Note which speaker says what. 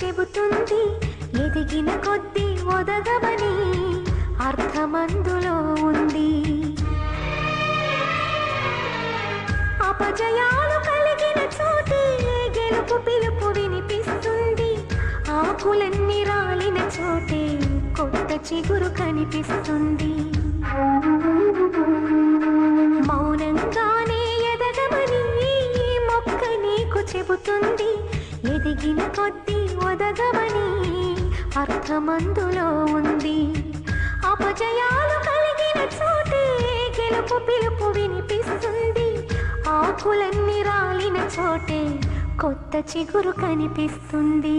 Speaker 1: చెబుతుంది ఎదిగిన కొద్దీ ఒదగమని అర్థమందులో ఉంది. అపజయాలు కలిగిన చోటే గెలుపు పిలుపు వినిపిస్తుంది. ఆకులన్నీ రాలిన చోటే కొత్త చిగురు కనిపిస్తుంది. మౌనంగానే ఎదగమని మొక్క నీకు చెబుతుంది ఎదిగిన కొద్దీ ఒదగమని అర్థమందులో ఉంది. అపజయాలు కలిగిన చోటే గెలుపు పిలుపు వినిపిస్తుంది. ఆకులన్నీ రాలిన చోటే కొత్త చిగురు కనిపిస్తుంది.